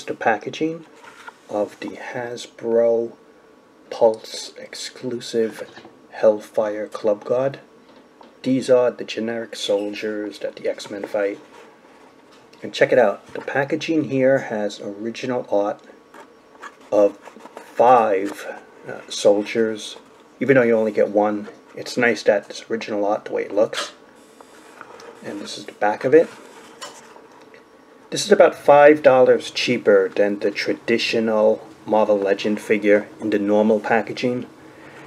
the packaging of the Hasbropulse exclusive Hellfire Club Guard. These are the generic soldiers that the X-Men fight. And check it out, the packaging here has original art of 5 soldiers. Even though you only get 1, it's nice that it's original art the way it looks. And this is the back of it. This is about $5 cheaper than the traditional Marvel Legend figure in the normal packaging.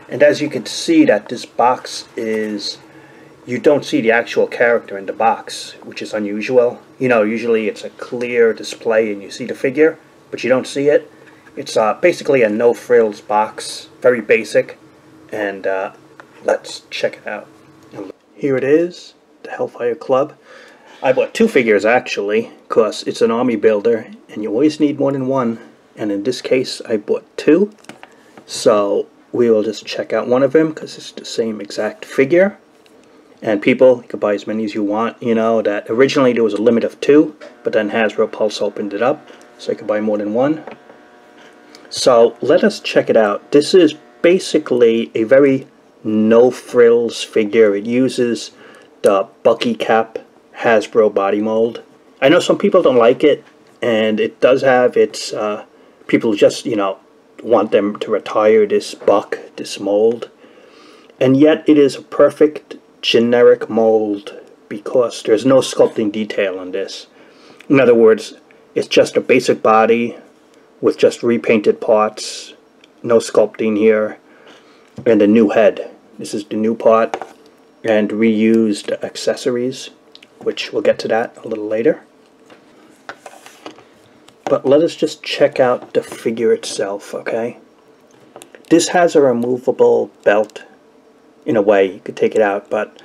And as you can see, that this box is, you don't see the actual character in the box, which is unusual. You know, usually it's a clear display and you see the figure, but you don't see it. It's basically a no-frills box, very basic, and let's check it out. Here it is, the Hellfire Club. I bought 2 figures actually, because it's an army builder, and you always need more than one, and in this case I bought 2. So we will just check out one of them, because it's the same exact figure. And people, you can buy as many as you want. You know that originally there was a limit of 2, but then Hasbropulse opened it up, so you can buy more than one. So let us check it out. This is basically a very no-frills figure. It uses the Bucky cap Hasbro body mold. I know some people don't like it, and it does have its people just, you know, want them to retire this this mold, and yet it is a perfect generic mold because there's no sculpting detail on this. In other words, it's just a basic body with just repainted parts, no sculpting here, and a new head. This is the new part, and reused accessories, which we'll get to that a little later. But let us just check out the figure itself, okay? This has a removable belt. In a way, you could take it out, but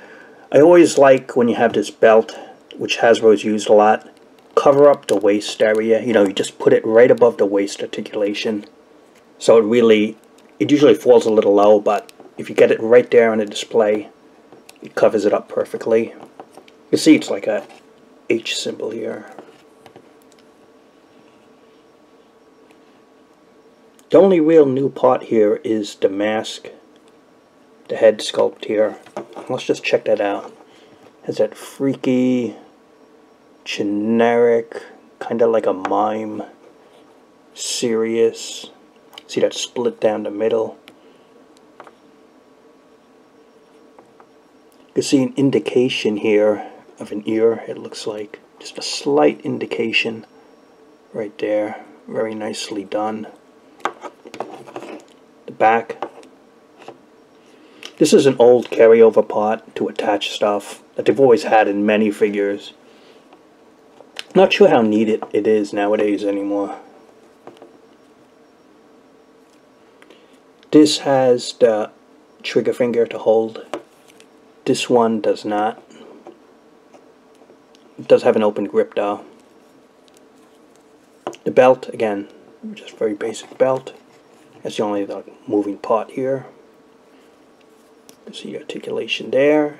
I always like when you have this belt, which Hasbro's used a lot, cover up the waist area. You know, you just put it right above the waist articulation. So it usually falls a little low, but if you get it right there on the display, it covers it up perfectly. You see it's like a H symbol here. The only real new part here is the mask, the head sculpt here. Let's just check that out. It has that freaky, generic, kind of like a mime, serious. See that split down the middle? You can see an indication here of an ear, it looks like. Just a slight indication right there. Very nicely done. The back. This is an old carryover part to attach stuff that they've always had in many figures. Not sure how neat it is nowadays anymore. This has the trigger finger to hold. This one does not. It does have an open grip though. The belt, again, just very basic belt. That's the only moving part here. You see articulation there.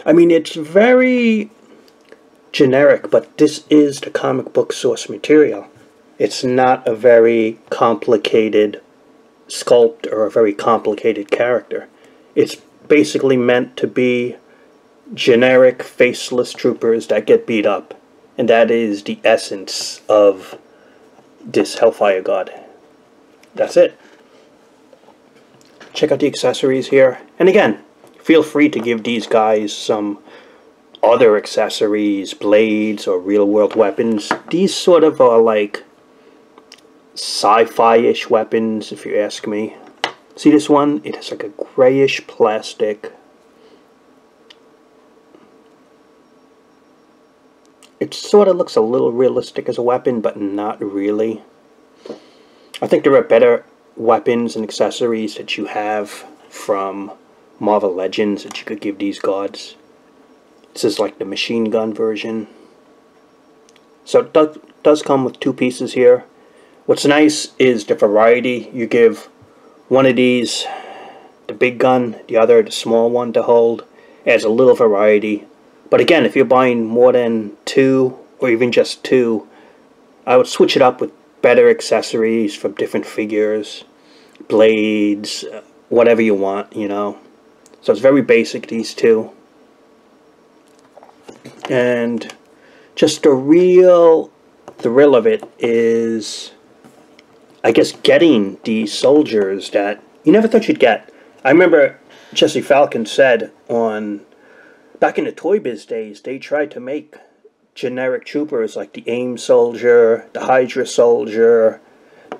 I mean, it's very generic, but this is the comic book source material. It's not a very complicated sculpt or a very complicated character. It's basically meant to be generic faceless troopers that get beat up, and that is the essence of this Hellfire God. That's it. Check out the accessories here, and again, feel free to give these guys some other accessories, blades or real world weapons. These sort of are like sci-fi-ish weapons, if you ask me. See this one? It has like a grayish plastic. It sort of looks a little realistic as a weapon, but not really. I think there are better weapons and accessories that you have from Marvel Legends that you could give these gods. This is like the machine gun version. So it does come with 2 pieces here. What's nice is the variety. You give one of these the big gun, the other the small one to hold. It adds a little variety. But again, if you're buying more than 2 or even just 2, I would switch it up with better accessories from different figures, blades, whatever you want, you know. So it's very basic, these two. And just the real thrill of it is, I guess, getting these soldiers that you never thought you'd get. I remember Jesse Falcon said back in the Toy Biz days, they tried to make generic troopers like the AIM soldier, the Hydra soldier,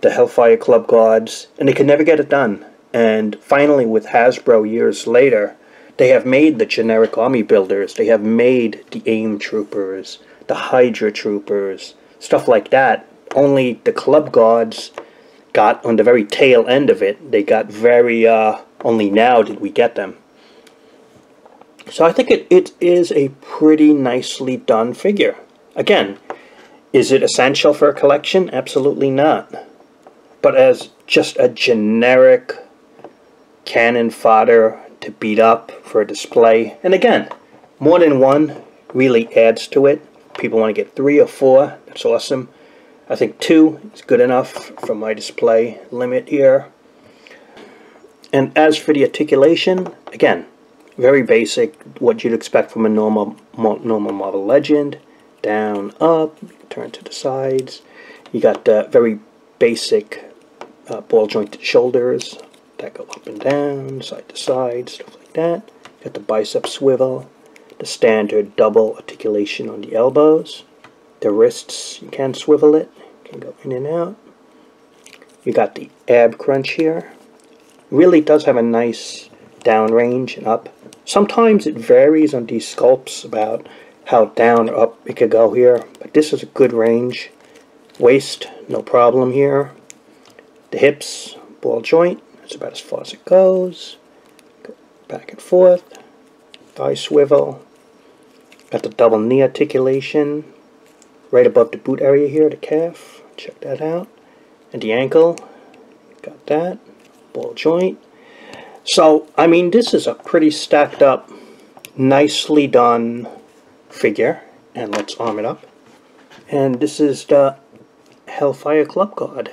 the Hellfire Club Guards, and they could never get it done. And finally, with Hasbro years later, they have made the generic army builders. They have made the AIM troopers, the Hydra troopers, stuff like that. Only the Club Guards got on the very tail end of it. They got very, only now did we get them. So I think it is a pretty nicely done figure. Again, is it essential for a collection? Absolutely not. But as just a generic cannon fodder to beat up for a display, and again, more than one really adds to it. People want to get 3 or 4, that's awesome. I think 2 is good enough for my display limit here. And as for the articulation, again, very basic, what you'd expect from a normal Marvel Legend. Down, up, turn to the sides. You got very basic ball jointed shoulders that go up and down, side to side, stuff like that. You got the bicep swivel, the standard double articulation on the elbows. The wrists, you can swivel it, you can go in and out. You got the ab crunch here. Really does have a nice down range and up. Sometimes it varies on these sculpts about how down or up it could go here, but this is a good range. Waist, no problem here. The hips, ball joint, that's about as far as it goes. Go back and forth. Thigh swivel. Got the double knee articulation right above the boot area here, the calf. Check that out. And the ankle, got that. Ball joint. So, I mean, this is a pretty stacked up, nicely done figure. And let's arm it up. And this is the Hellfire Club Guard.